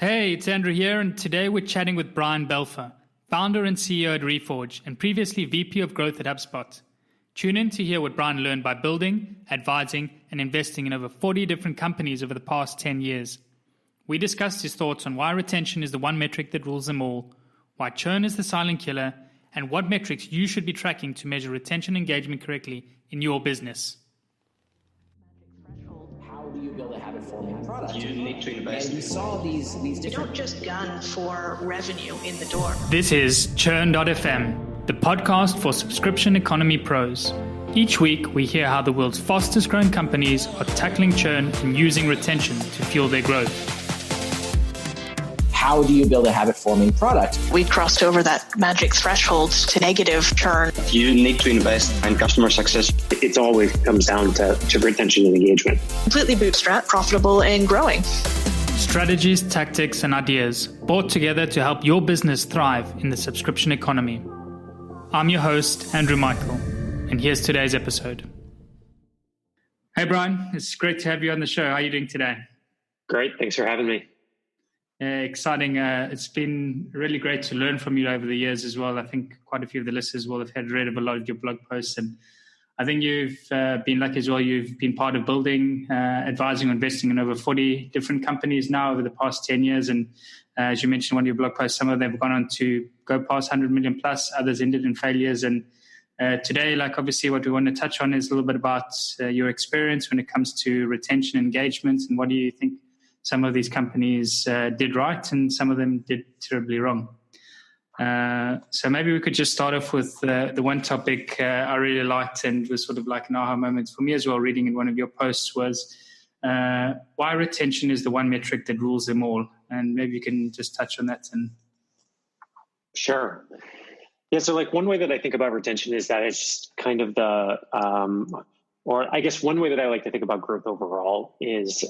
Hey, it's Andrew here, and today we're chatting with Brian Balfour, founder and CEO at Reforge, and previously VP of Growth at HubSpot. Tune in to hear what Brian learned by building, advising, and investing in over 40 different companies over the past 10 years. We discussed his thoughts on why retention is the one metric that rules them all, why churn is the silent killer, and what metrics you should be tracking to measure retention engagement correctly in your business. How do you build a habit-forming product? You need to invest. And we saw these different... You don't just gun for revenue in the door. This is Churn.fm, the podcast for subscription economy pros. Each week, we hear how the world's fastest growing companies are tackling churn and using retention to fuel their growth. How do you build a habit-forming product? We crossed over that magic threshold to negative churn. You need to invest in customer success. It always comes down to retention and engagement. Completely bootstrapped, profitable, and growing. Strategies, tactics, and ideas brought together to help your business thrive in the subscription economy. I'm your host, Andrew Michael, and here's today's episode. Hey, Brian. It's great to have you on the show. How are you doing today? Great. Thanks for having me. Exciting. It's been really great to learn from you over the years as well. I think quite a few of the listeners will have read of a lot of your blog posts. And I think you've been lucky as well. You've been part of building, advising, investing in over 40 different companies now over the past 10 years. And as you mentioned in one of your blog posts, some of them have gone on to go past 100 million plus, others ended in failures. And today, obviously what we want to touch on is a little bit about your experience when it comes to retention engagement and what do you think some of these companies did right and some of them did terribly wrong. So maybe we could just start off with the one topic I really liked and was sort of like an aha moment for me as well, reading in one of your posts was why retention is the one metric that rules them all. And maybe you can just touch on that. Sure. Yeah, so one way that I think about retention is that it's just kind of or I guess one way that I like to think about growth overall is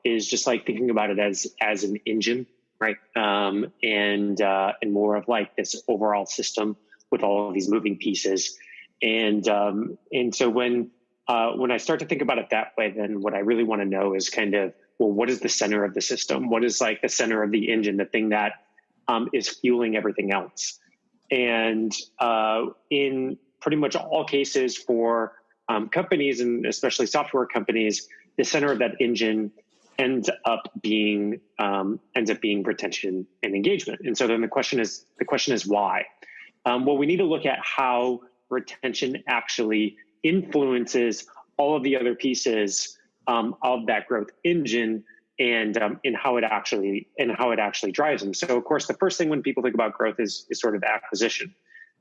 just thinking about it as an engine, right? And more of this overall system with all of these moving pieces. And so when I start to think about it that way, then what I really want to know is what is the center of the system? What is the center of the engine, the thing that is fueling everything else? And in pretty much all cases for companies, and especially software companies, the center of that engine ends up being retention and engagement. And so then the question is why? Well, we need to look at how retention actually influences all of the other pieces of that growth engine, and how it actually drives them. So, of course, the first thing when people think about growth is sort of acquisition.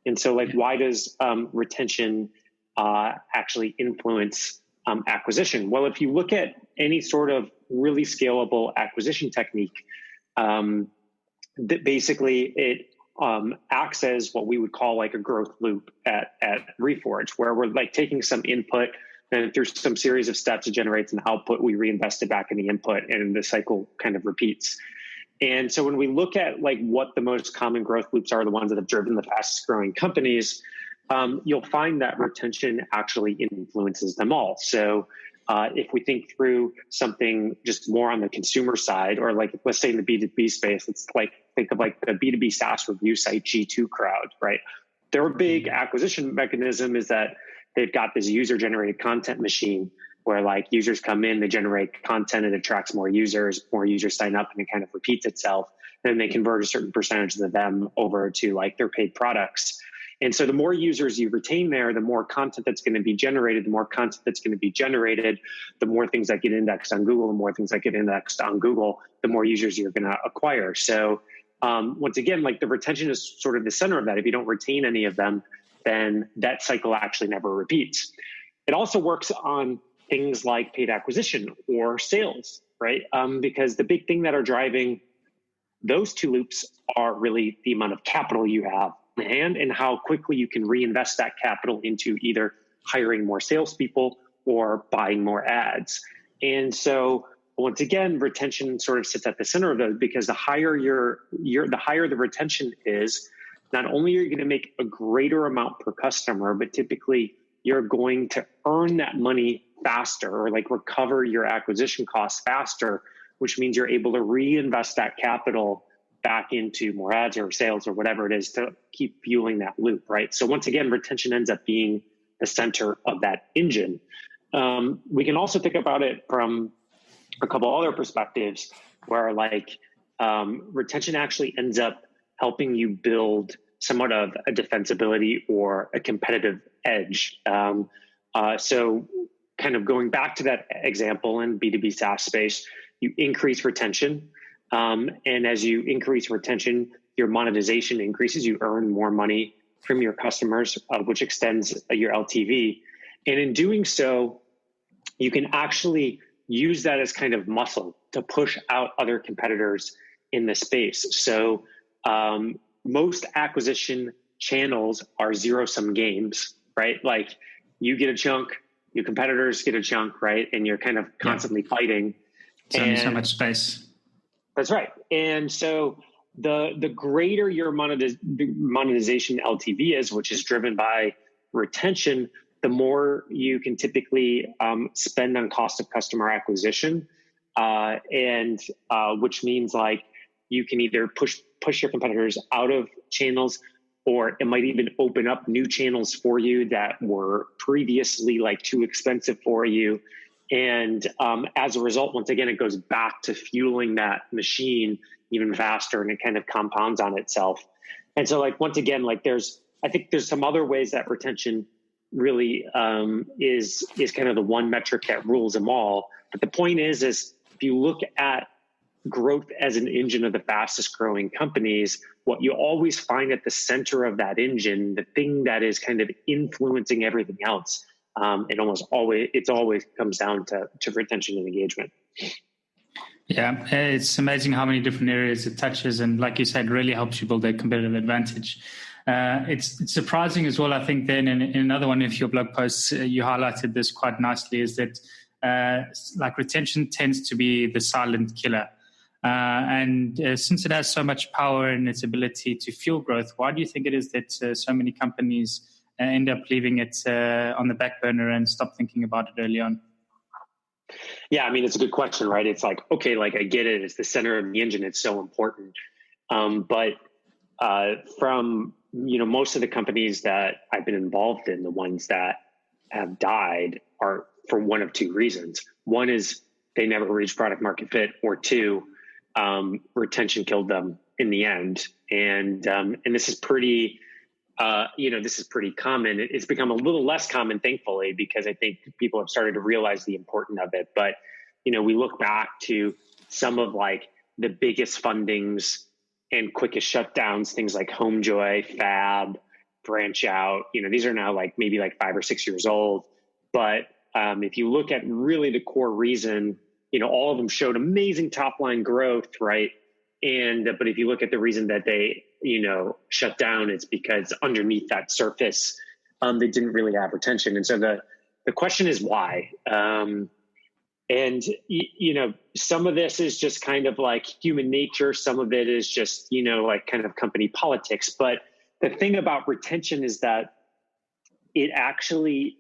And so, why does retention actually influence acquisition? Well, if you look at any sort of really scalable acquisition technique, that basically it acts as what we would call a growth loop at Reforge, where we're taking some input, then through some series of steps, it generates an output. We reinvest it back in the input, and the cycle kind of repeats. And so when we look at what the most common growth loops are, the ones that have driven the fastest growing companies, you'll find that retention actually influences them all. So if we think through something just more on the consumer side, or let's say in the B2B space, let's think of the B2B SaaS review site G2 Crowd, right? Their big acquisition mechanism is that they've got this user-generated content machine where users come in, they generate content, it attracts more users sign up, and it kind of repeats itself. Then they convert a certain percentage of them over to their paid products. And so the more users you retain there, the more content that's going to be generated, the more things that get indexed on Google, the more users you're going to acquire. So once again, the retention is sort of the center of that. If you don't retain any of them, then that cycle actually never repeats. It also works on things like paid acquisition or sales, right? Because the big thing that are driving those two loops are really the amount of capital you have in hand and how quickly you can reinvest that capital into either hiring more salespeople or buying more ads. And so once again, retention sort of sits at the center of those, because the higher the higher the retention is, not only are you going to make a greater amount per customer, but typically you're going to earn that money faster, or recover your acquisition costs faster which means you're able to reinvest that capital back into more ads or sales or whatever it is to keep fueling that loop, right? So once again, retention ends up being the center of that engine. We can also think about it from a couple other perspectives where like retention actually ends up helping you build somewhat of a defensibility or a competitive edge. So kind of going back to that example in B2B SaaS space, you increase retention. And as you increase retention, your monetization increases, you earn more money from your customers, which extends your LTV. And in doing so, you can actually use that as kind of muscle to push out other competitors in the space. So most acquisition channels are zero-sum games, right? Like you get a chunk, your competitors get a chunk, right? And you're kind of constantly fighting. It's only so much space. That's right. And so the greater your monetization LTV is, which is driven by retention, the more you can typically spend on cost of customer acquisition, and which means like you can either push your competitors out of channels, or it might even open up new channels for you that were previously like too expensive for you. And as a result, once again, it goes back to fueling that machine even faster, and it kind of compounds on itself. And so like, once again, like I think there's some other ways that retention really is kind of the one metric that rules them all. But the point is if you look at growth as an engine of the fastest growing companies, what you always find at the center of that engine, the thing that is kind of influencing everything else, it always comes down to retention and engagement. Yeah, it's amazing how many different areas it touches, and like you said, really helps you build a competitive advantage. It's surprising as well, I think, then in another one of your blog posts, you highlighted this quite nicely, is that like retention tends to be the silent killer. And since it has so much power in its ability to fuel growth, why do you think it is that so many companies end up leaving it on the back burner and stop thinking about it early on? Yeah, I mean, it's a good question, right? It's like, okay, like I get it. It's the center of the engine. It's so important. But from, most of the companies that I've been involved in, the ones that have died are for one of two reasons. One is they never reached product market fit, or two, retention killed them in the end. And this is pretty, this is pretty common. It's become a little less common, thankfully, because I think people have started to realize the importance of it. But, we look back to some of like the biggest fundings and quickest shutdowns, things like HomeJoy, Fab, Branch Out, these are now like maybe like 5 or 6 years old. But if you look at really the core reason, all of them showed amazing top line growth, right? But if you look at the reason that they, shut down, it's because underneath that surface, they didn't really have retention. And so the question is why? Some of this is just kind of like human nature. Some of it is just, like kind of company politics. But the thing about retention is that it actually,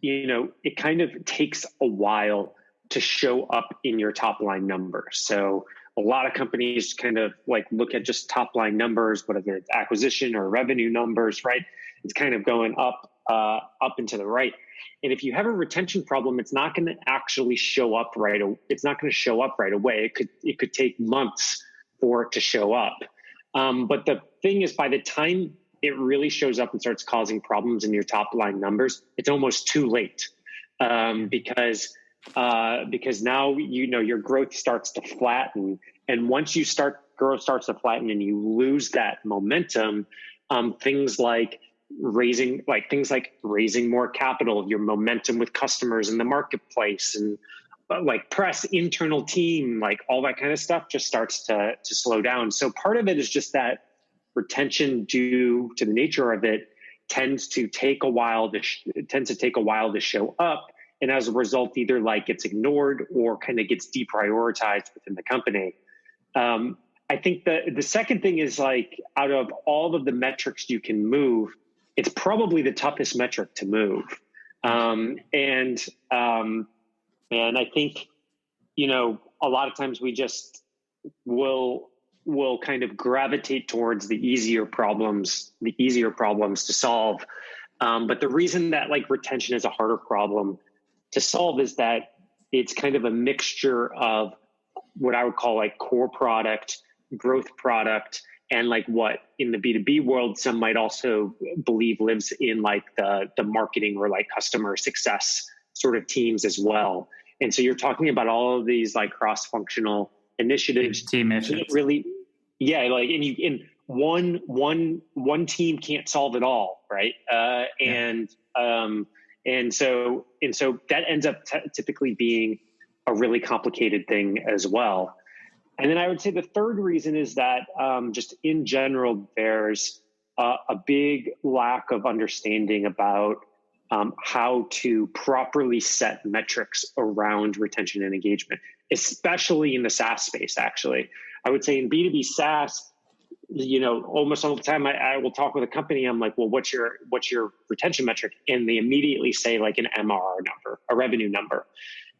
it kind of takes a while to show up in your top line numbers. So a lot of companies kind of like look at just top line numbers, whether it's acquisition or revenue numbers, right? It's kind of going up and to the right. And if you have a retention problem, it's not going to actually show up right. It's not going to show up right away. It could take months for it to show up. But the thing is, by the time it really shows up and starts causing problems in your top line numbers, it's almost too late, because now your growth starts to flatten, and once growth starts to flatten and you lose that momentum, things like raising more capital, your momentum with customers in the marketplace, and like press, internal team, like all that kind of stuff just starts to slow down. So part of it is just that retention, due to the nature of it, tends to take a while to show up. And as a result, either like gets ignored or kind of gets deprioritized within the company. I think the second thing is, like, out of all of the metrics you can move, it's probably the toughest metric to move. And I think, a lot of times we just will kind of gravitate towards the easier problems to solve. But the reason that like retention is a harder problem to solve is that it's kind of a mixture of what I would call like core product, growth product, and like what in the B2B world, some might also believe lives in like the marketing or like customer success sort of teams as well. And so you're talking about all of these like cross-functional initiatives. Team efforts. Really, yeah, like and one team can't solve it all, right? And so that ends up typically being a really complicated thing as well. And then I would say the third reason is that just in general, there's a big lack of understanding about how to properly set metrics around retention and engagement, especially in the SaaS space. Actually, I would say in B2B SaaS, almost all the time I will talk with a company. I'm like, well, what's your retention metric? And they immediately say like an MRR number, a revenue number.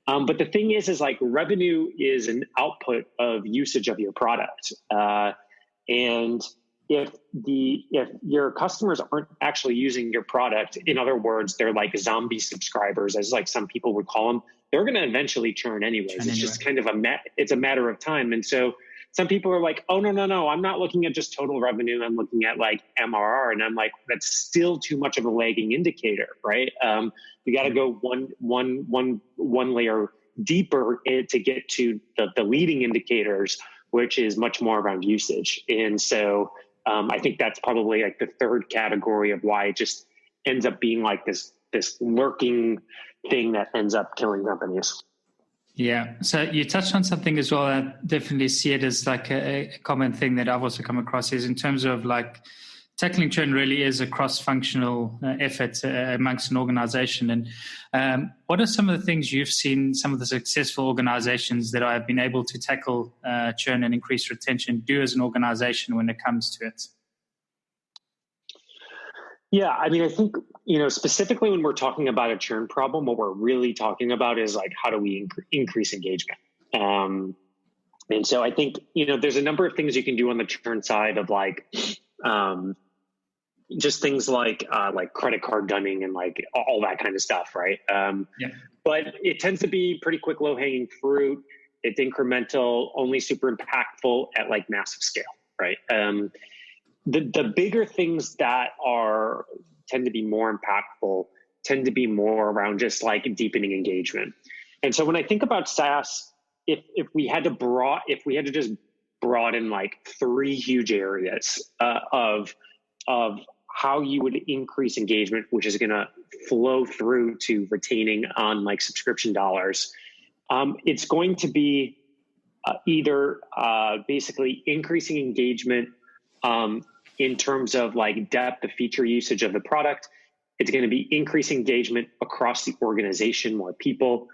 But the thing is like revenue is an output of usage of your product. And if your customers aren't actually using your product, in other words, they're like zombie subscribers, as like some people would call them, they're going to eventually churn anyways. It's just kind of it's a matter of time. And so some people are like, oh, no, I'm not looking at just total revenue. I'm looking at like MRR. And I'm like, that's still too much of a lagging indicator, right? You got to go one layer deeper to get to the leading indicators, which is much more around usage. And so I think that's probably like the third category of why it just ends up being like this lurking thing that ends up killing companies. Yeah. So you touched on something as well. I definitely see it as like a common thing that I've also come across is in terms of like tackling churn really is a cross-functional effort amongst an organization. And what are some of the things you've seen some of the successful organizations that have been able to tackle churn and increase retention do as an organization when it comes to it? Yeah, I mean, I think, specifically when we're talking about a churn problem, what we're really talking about is like, how do we increase engagement? And so I think, there's a number of things you can do on the churn side of like, just things like credit card dunning and like all that kind of stuff, right? But it tends to be pretty quick, low hanging fruit. It's incremental, only super impactful at like massive scale, right? The bigger things that tend to be more impactful tend to be more around just like deepening engagement. And so when I think about SaaS, if we had to just broaden like three huge areas of how you would increase engagement, which is going to flow through to retaining on like subscription dollars, it's going to be either basically increasing engagement in terms of like depth of feature usage of the product. It's going to be increasing engagement across the organization, more people,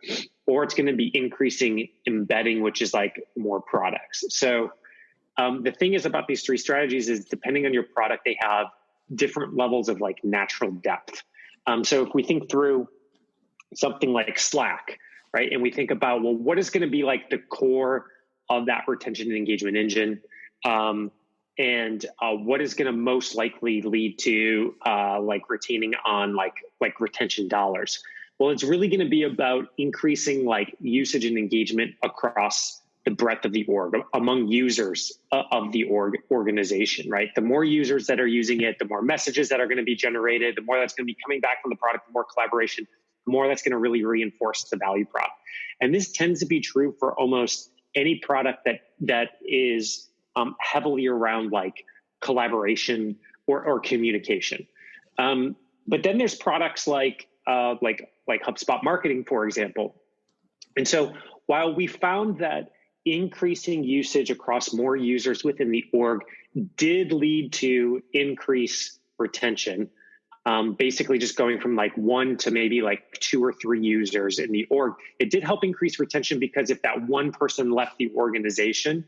or it's going to be increasing embedding, which is like more products. So the thing is about these three strategies is depending on your product, they have different levels of like natural depth. So if we think through something like Slack, right, and we think about, well, what is going to be like the core of that retention and engagement engine? And what is going to most likely lead to like retaining on like retention dollars? Well, it's really going to be about increasing like usage and engagement across the breadth of the org, among users of the organization, right? The more users that are using it, the more messages that are going to be generated, the more that's going to be coming back from the product, the more collaboration, the more that's going to really reinforce the value prop. And this tends to be true for almost any product that is heavily around like collaboration or communication. But then there's products like HubSpot marketing, for example. And so while we found that increasing usage across more users within the org did lead to increase retention, basically just going from like 1 to maybe like 2 or 3 users in the org, it did help increase retention because if that one person left the organization,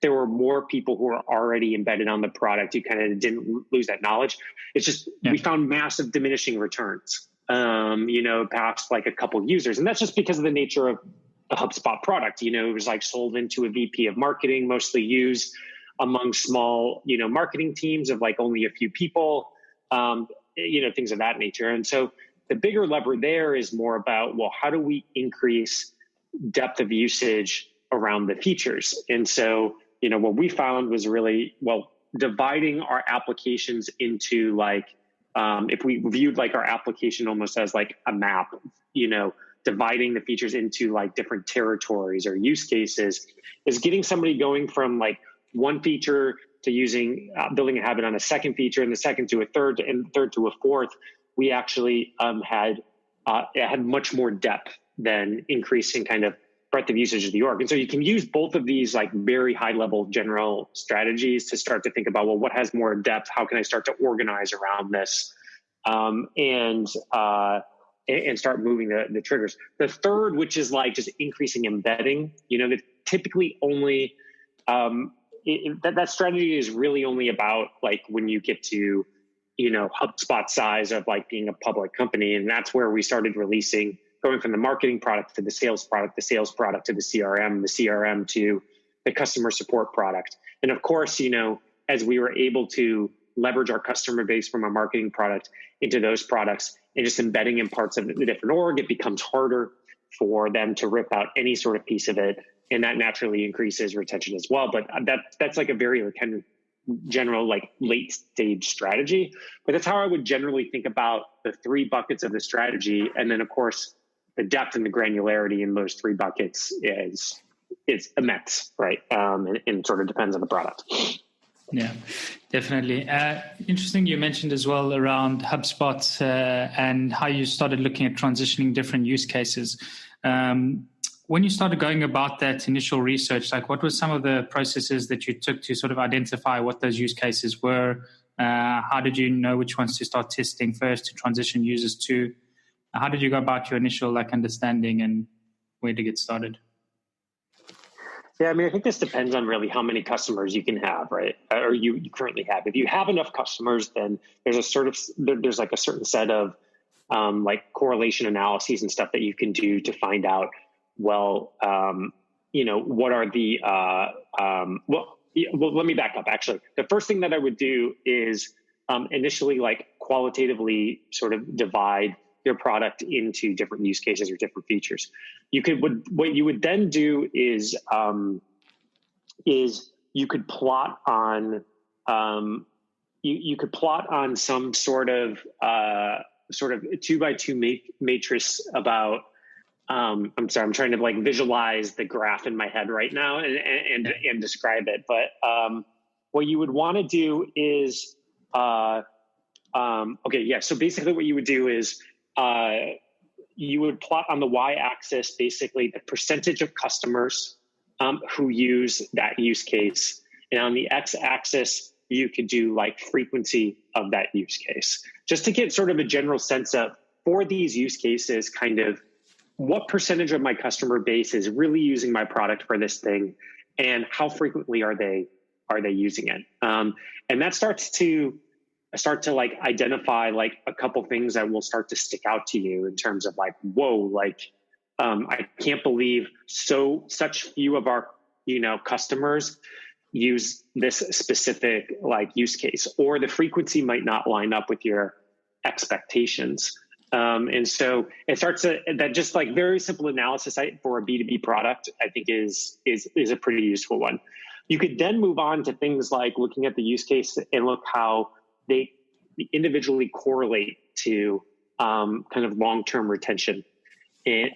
there were more people who were already embedded on the product. You kind of didn't lose that knowledge. It's just, we found massive diminishing returns, past like a couple users. And that's just because of the nature a HubSpot product. It was like sold into a VP of marketing, mostly used among small, marketing teams of like only a few people, things of that nature. And so the bigger lever there is more about, well, how do we increase depth of usage around the features? And so, what we found was really, dividing our applications into like, if we viewed like our application almost as like a map, dividing the features into like different territories or use cases is getting somebody going from like one feature to using, building a habit on a second feature, and the second to a third, and third to a fourth. We actually had much more depth than increasing kind of breadth of usage of the org. And so you can use both of these like very high level general strategies to start to think about, well, what has more depth? How can I start to organize around this? And start moving the triggers. The third, which is like just increasing embedding, that typically only, that strategy is really only about like when you get to, HubSpot size of like being a public company. And that's where we started releasing, going from the marketing product to the sales product to the CRM to the customer support product. And of course, as we were able to leverage our customer base from a marketing product into those products and just embedding in parts of the different org, it becomes harder for them to rip out any sort of piece of it. And that naturally increases retention as well. But that's like a very kind of general, like late stage strategy. But that's how I would generally think about the three buckets of the strategy. And then of course, the depth and the granularity in those three buckets is immense, right? And sort of depends on the product. Yeah, definitely. Interesting. You mentioned as well around HubSpot and how you started looking at transitioning different use cases. When you started going about that initial research, like what were some of the processes that you took to sort of identify what those use cases were? How did you know which ones to start testing first to transition users to? How did you go about your initial like understanding and where to get started? Yeah, I think this depends on really how many customers you can have, right? Or you currently have. If you have enough customers, then there's like a certain set of like correlation analyses and stuff that you can do to find out, what are the let me back up. Actually, the first thing that I would do is initially like qualitatively sort of divide your product into different use cases or different features. What you would then do is you could plot on some sort of 2x2 matrix about I'm sorry, I'm trying to like visualize the graph in my head right now and describe it. But what you would want to do is so basically what you would do is you would plot on the y-axis basically the percentage of customers who use that use case. And on the x-axis, you could do like frequency of that use case. Just to get sort of a general sense of, for these use cases, kind of what percentage of my customer base is really using my product for this thing and how frequently are they using it? And that starts to like identify like a couple things that will start to stick out to you in terms of like, whoa, like I can't believe such few of our customers use this specific like use case, or the frequency might not line up with your expectations. And so it starts that just like very simple analysis for a B2B product, I think is a pretty useful one. You could then move on to things like looking at the use case and look how they individually correlate to kind of long-term retention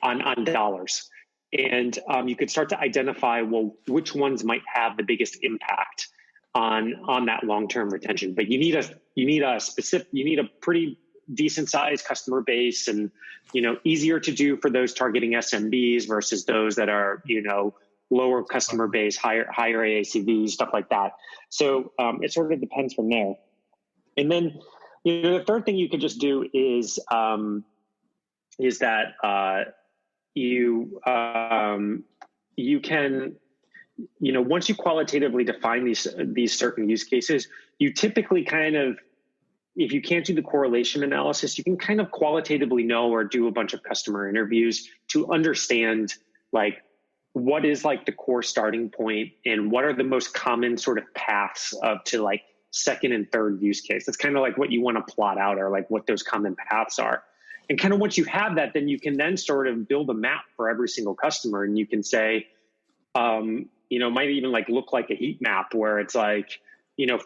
on dollars. And you could start to identify, well, which ones might have the biggest impact on that long-term retention. But you need a pretty decent sized customer base, and easier to do for those targeting SMBs versus those that are lower customer base, higher AACV, stuff like that. So it sort of depends from there. And then the third thing you could just do is that you can once you qualitatively define these certain use cases, you typically kind of, if you can't do the correlation analysis, you can kind of qualitatively know or do a bunch of customer interviews to understand like, what is like the core starting point, and what are the most common sort of paths up to like second and third use case? That's kind of like what you want to plot out, or like what those common paths are. And kind of once you have that, then you can then sort of build a map for every single customer. And you can say, might even like look like a heat map where it's like,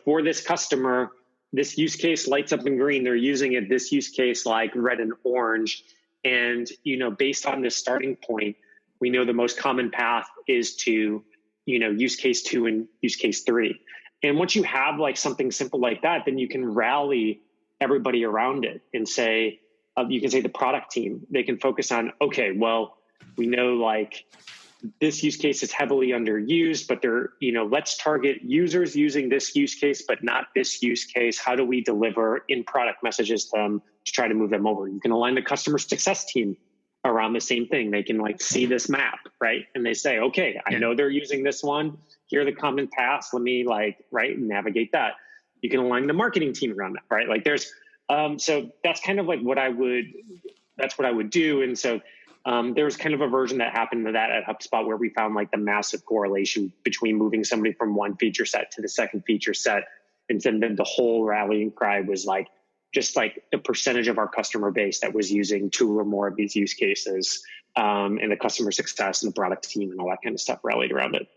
for this customer, this use case lights up in green, they're using it. This use case like red and orange. And, based on this starting point, we know the most common path is to, use case 2 and use case 3. And once you have like something simple like that, then you can rally everybody around it and say, you can say the product team, they can focus on, okay, well, we know like this use case is heavily underused, but they're, let's target users using this use case, but not this use case. How do we deliver in product messages to them to try to move them over? You can align the customer success team around the same thing. They can like see this map, right? And they say, okay, I know they're using this one. Here are the common paths. Let me navigate that. You can align the marketing team around that, right? Like there's, so that's kind of like that's what I would do. And so there was kind of a version that happened to that at HubSpot where we found like the massive correlation between moving somebody from one feature set to the second feature set. And then the whole rallying cry was like, just like the percentage of our customer base that was using 2 or more of these use cases, and the customer success and the product team and all that kind of stuff rallied around it.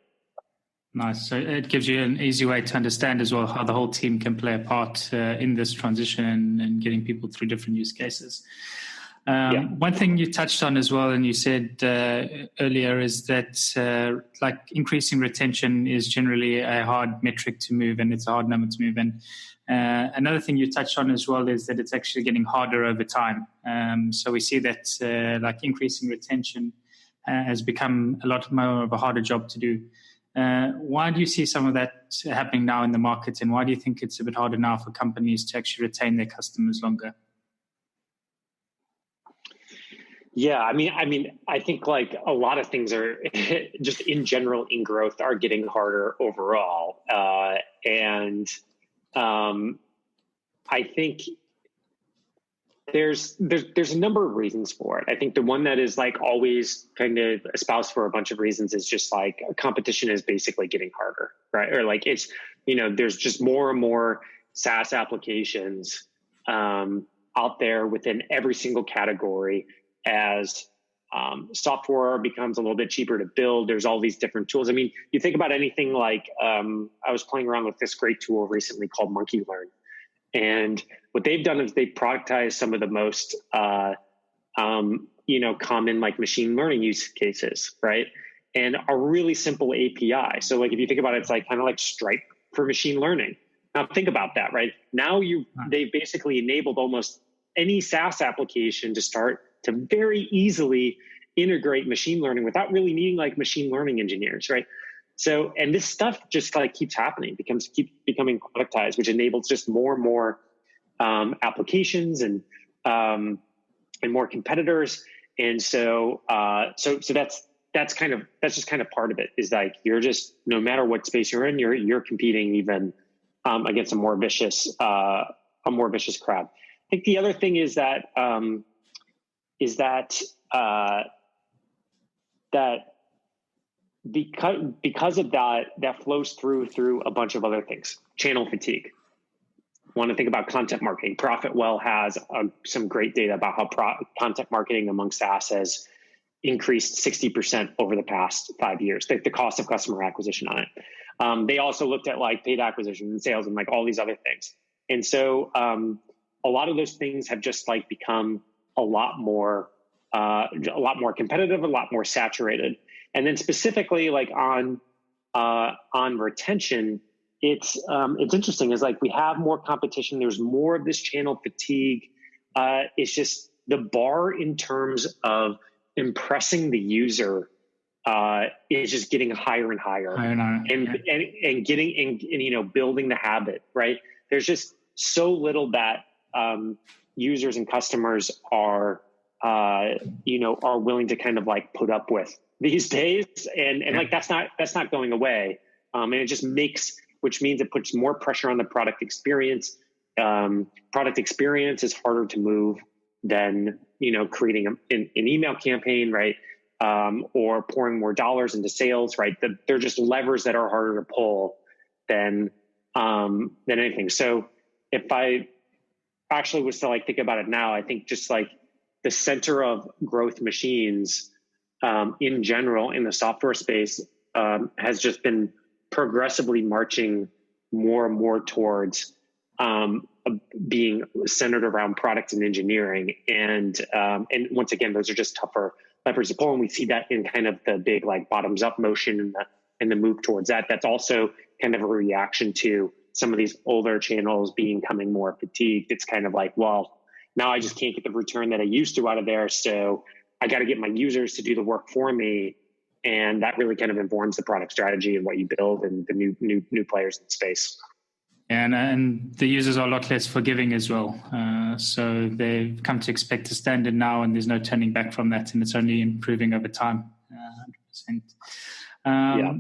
Nice. So it gives you an easy way to understand as well how the whole team can play a part in this transition and getting people through different use cases. One thing you touched on as well, and you said earlier, is that like increasing retention is generally a hard metric to move, and it's a hard number to move. And another thing you touched on as well is that it's actually getting harder over time. So we see that like increasing retention has become a lot more of a harder job to do. Why do you see some of that happening now in the market, and why do you think it's a bit harder now for companies to actually retain their customers longer? Yeah, I mean, I think like a lot of things are just in general in growth are getting harder overall, and I think there's a number of reasons for it. I think the one that is like always kind of espoused for a bunch of reasons is just like competition is basically getting harder, right? Or like it's, there's just more and more SaaS applications out there within every single category as software becomes a little bit cheaper to build. There's all these different tools. I mean, you think about anything like I was playing around with this great tool recently called Monkey Learn. And what they've done is they've productized some of the most, common like machine learning use cases, right? And a really simple API. So like, if you think about it, it's like kind of like Stripe for machine learning. Now think about that, right? Now they've basically enabled almost any SaaS application to start to very easily integrate machine learning without really needing like machine learning engineers, right? So, and this stuff just like keeps happening, keeps becoming productized, which enables just more and more applications and more competitors. And so that's just kind of part of it, is like you're just, no matter what space you're in, you're competing even against a more vicious crowd. I think the other thing is that because of that flows through a bunch of other things. Channel fatigue. Want to think about content marketing. Profitwell has some great data about how content marketing among SaaS has increased 60% over the past 5 years, the cost of customer acquisition on it. They also looked at like paid acquisition and sales and like all these other things. And so a lot of those things have just like become a lot more competitive, a lot more saturated. And then specifically like on retention, it's interesting. Is like we have more competition. There's more of this channel fatigue. It's just the bar in terms of impressing the user is just getting higher and higher, and getting building the habit. Right. There's just so little that users and customers are willing to kind of like put up with these days, and like that's not going away, and it just which means it puts more pressure on the product experience. Product experience is harder to move than creating an email campaign, right? or pouring more dollars into sales, right? They're just levers that are harder to pull than anything. So if I actually was to like think about it now, I think just like the center of growth machines in general in the software space has just been progressively marching more and more towards being centered around product and engineering. And once again, those are just tougher levers to pull. And we see that in kind of the big like bottoms up motion and the move towards that. That's also kind of a reaction to some of these older channels becoming more fatigued. It's kind of like, well, now I just can't get the return that I used to out of there. So I got to get my users to do the work for me. And that really kind of informs the product strategy and what you build and the new players in the space. And the users are a lot less forgiving as well. So they've come to expect a standard now, and there's no turning back from that. And it's only improving over time, 100%. Yeah.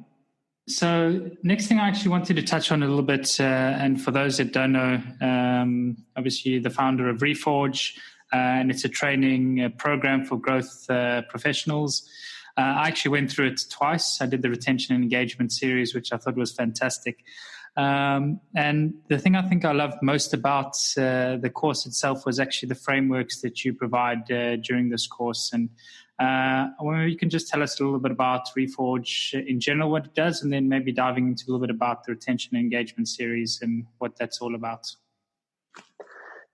So next thing I actually wanted to touch on a little bit, and for those that don't know, obviously the founder of Reforge, and it's a training program for growth professionals. I actually went through it twice. I did the retention and engagement series, which I thought was fantastic. And the thing I think I loved most about the course itself was actually the frameworks that you provide during this course. And well, you can just tell us a little bit about Reforge in general, what it does, and then maybe diving into a little bit about the retention and engagement series and what that's all about.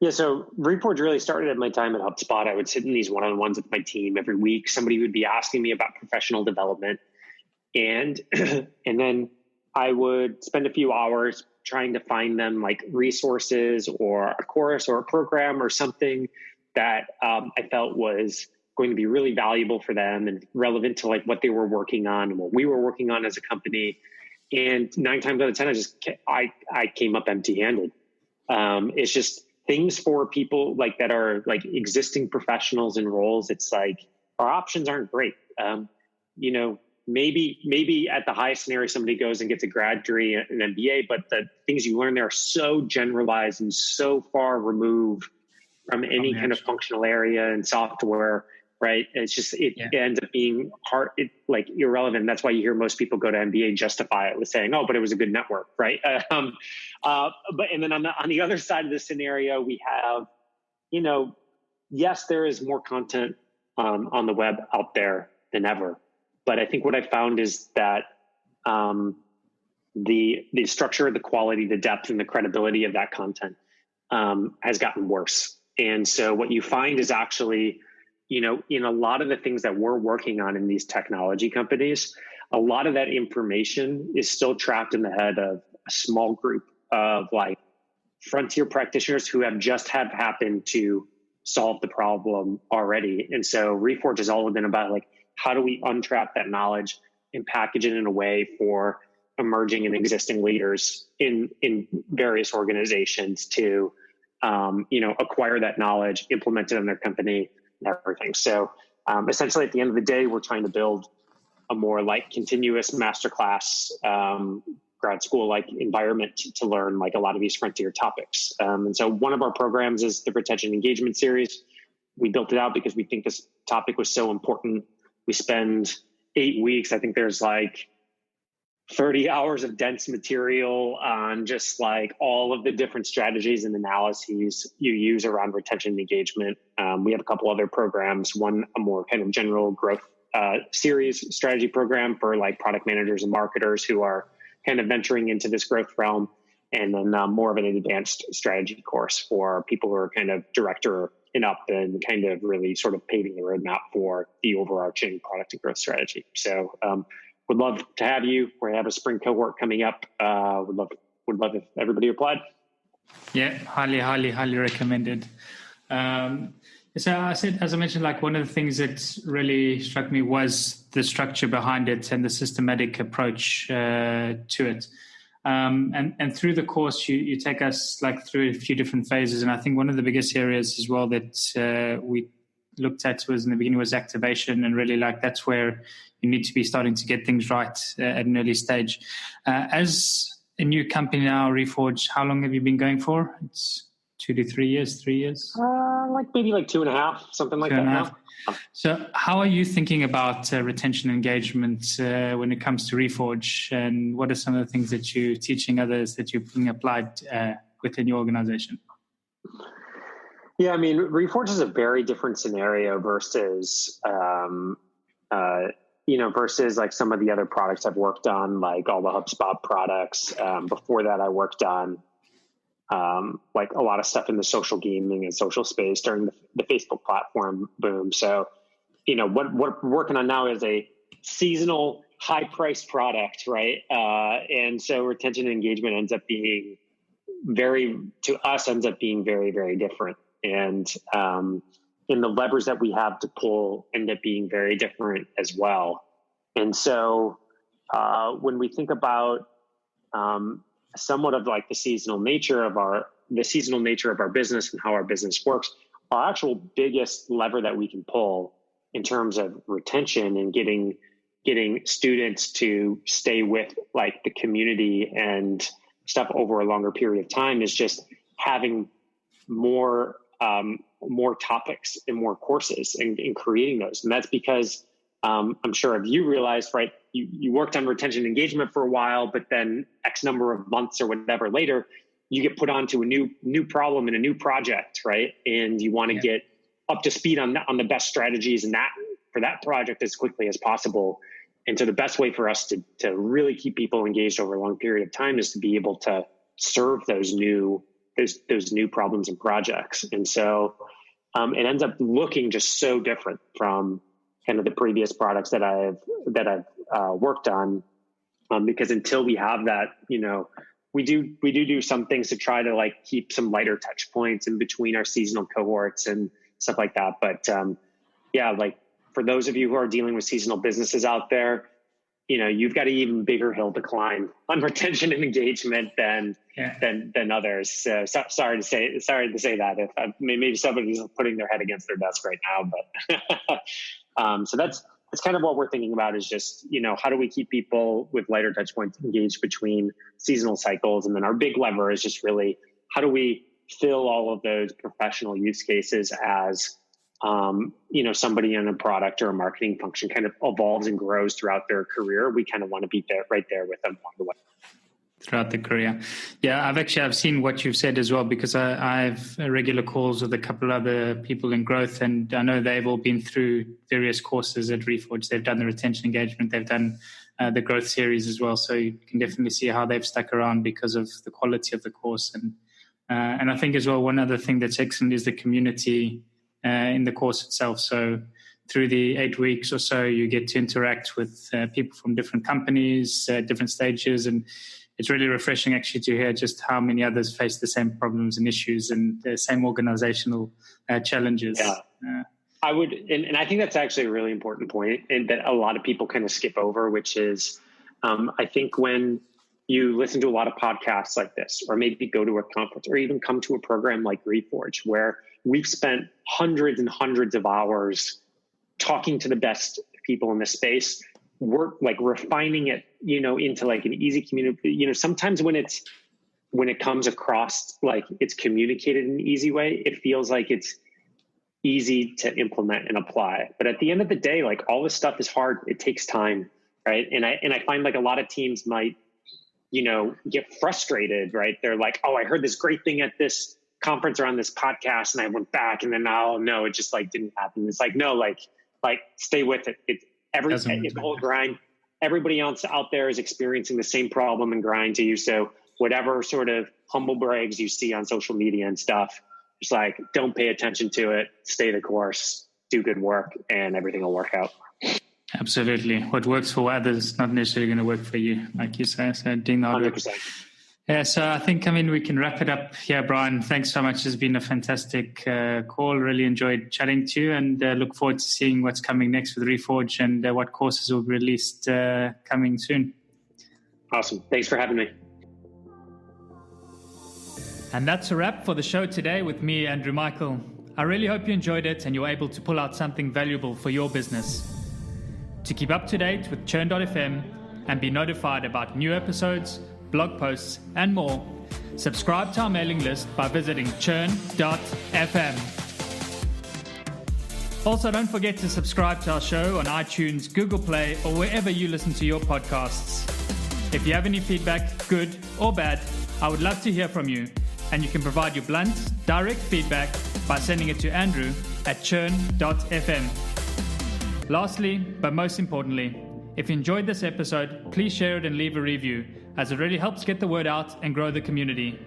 Yeah, so Reforge really started at my time at HubSpot. I would sit in these one-on-ones with my team every week. Somebody would be asking me about professional development, and then I would spend a few hours trying to find them like resources or a course or a program or something that I felt was going to be really valuable for them and relevant to like what they were working on and what we were working on as a company. And 9 times out of 10, I came up empty-handed. It's just things for people like that are like existing professionals in roles. It's like our options aren't great. Maybe at the highest scenario, somebody goes and gets a grad degree, an MBA, but the things you learn there are so generalized and so far removed from any kind of functional area and software, right? It's just, it ends up being hard, like irrelevant. That's why you hear most people go to MBA justify it with saying, oh, but it was a good network, right? And then on the other side of the scenario, we have, yes, there is more content on the web out there than ever. But I think what I found is that the structure, the quality, the depth, and the credibility of that content has gotten worse. And so what you find is actually, in a lot of the things that we're working on in these technology companies, a lot of that information is still trapped in the head of a small group of like frontier practitioners who have happened to solve the problem already. And so Reforge has always been about like, how do we untrap that knowledge and package it in a way for emerging and existing leaders in various organizations to, acquire that knowledge, implement it in their company, and everything. So essentially, at the end of the day, we're trying to build a more like continuous masterclass grad school like environment to learn like a lot of these frontier topics. And so one of our programs is the retention engagement series. We built it out because we think this topic was so important. We spend 8 weeks. I think there's like 30 hours of dense material on just like all of the different strategies and analyses you use around retention and engagement. We have a couple other programs, one a more kind of general growth series strategy program for like product managers and marketers who are kind of venturing into this growth realm. And then more of an advanced strategy course for people who are kind of director and up and kind of really sort of paving the roadmap for the overarching product and growth strategy. So would love to have you. We have a spring cohort coming up. Would love if everybody applied. Yeah, highly recommended. So as I mentioned, like one of the things that really struck me was the structure behind it and the systematic approach to it. And through the course, you take us like through a few different phases. And I think one of the biggest areas as well that we looked at was in the beginning was activation, and really like that's where you need to be starting to get things right at an early stage. As a new company now, Reforge, how long have you been going for? It's 2 to 3 years, 3 years? Like maybe like 2.5, something like that now. So how are you thinking about retention engagement when it comes to Reforge? And what are some of the things that you're teaching others that you're being applied within your organization? Yeah, I mean, Reforge is a very different scenario versus, versus like some of the other products I've worked on, like all the HubSpot products. Before that, I worked on like a lot of stuff in the social gaming and social space during the Facebook platform boom. So, what we're working on now is a seasonal, high-priced product, right? And so retention and engagement ends up being very, very different. And the levers that we have to pull end up being very different as well. And so when we think about somewhat of like the seasonal nature of our business and how our business works, our actual biggest lever that we can pull in terms of retention and getting students to stay with like the community and stuff over a longer period of time is just having more topics and more courses and creating those. And that's because I'm sure if you realized, right, you worked on retention and engagement for a while, but then X number of months or whatever later, you get put onto a new problem in a new project, right? And you want to get up to speed on the best strategies and for that project as quickly as possible. And so the best way for us to really keep people engaged over a long period of time is to be able to serve those new problems and projects. And so it ends up looking just so different from kind of the previous products that I've worked on, because until we have that, we do some things to try to like keep some lighter touch points in between our seasonal cohorts and stuff like that. But like for those of you who are dealing with seasonal businesses out there, you've got an even bigger hill to climb on retention and engagement than others. So, sorry to say that. If maybe somebody's putting their head against their desk right now, but so that's kind of what we're thinking about is just how do we keep people with lighter touch points engaged between seasonal cycles, and then our big lever is just really how do we fill all of those professional use cases as somebody in a product or a marketing function kind of evolves and grows throughout their career. We kind of want to be right there with them along the way. Throughout the career. Yeah, I've seen what you've said as well, because I have regular calls with a couple of other people in growth, and I know they've all been through various courses at Reforge. They've done the retention engagement, they've done the growth series as well. So you can definitely see how they've stuck around because of the quality of the course. And I think as well, one other thing that's excellent is the community in the course itself. So through the 8 weeks or so, you get to interact with people from different companies, different stages, and it's really refreshing actually to hear just how many others face the same problems and issues and the same organizational challenges. Yeah. I would, and I think that's actually a really important point, and that a lot of people kind of skip over, which is, I think when you listen to a lot of podcasts like this, or maybe go to a conference, or even come to a program like Reforge, where we've spent hundreds and hundreds of hours talking to the best people in the space, work like refining it, into like an easy community. Sometimes when it comes across like it's communicated in an easy way, it feels like it's easy to implement and apply. But at the end of the day, like all this stuff is hard. It takes time, right? And I find like a lot of teams might, get frustrated, right? They're like, oh, I heard this great thing at this conference or on this podcast, and I went back, and then no, it just like didn't happen. It's like, no, like stay with it. It's the whole grind. Everybody else out there is experiencing the same problem and grind to you. So whatever sort of humble brags you see on social media and stuff, just like, don't pay attention to it, stay the course, do good work, and everything will work out. Absolutely. What works for others is not necessarily going to work for you, like you say. So doing the hard work. 100%. Yeah, so I think, we can wrap it up here, Brian. Thanks so much. It's been a fantastic call. Really enjoyed chatting to you, and look forward to seeing what's coming next with Reforge and what courses will be released coming soon. Awesome. Thanks for having me. And that's a wrap for the show today with me, Andrew Michael. I really hope you enjoyed it and you're able to pull out something valuable for your business. To keep up to date with Churn.fm and be notified about new episodes, blog posts, and more, Subscribe to our mailing list by visiting churn.fm. Also, don't forget to subscribe to our show on iTunes, Google Play, or wherever you listen to your podcasts. If you have any feedback, good or bad, I would love to hear from you, and you can provide your blunt, direct feedback by sending it to Andrew at churn.fm. Lastly, but most importantly, if you enjoyed this episode, please share it and leave a review, as it really helps get the word out and grow the community.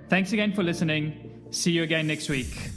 Thanks again for listening. See you again next week.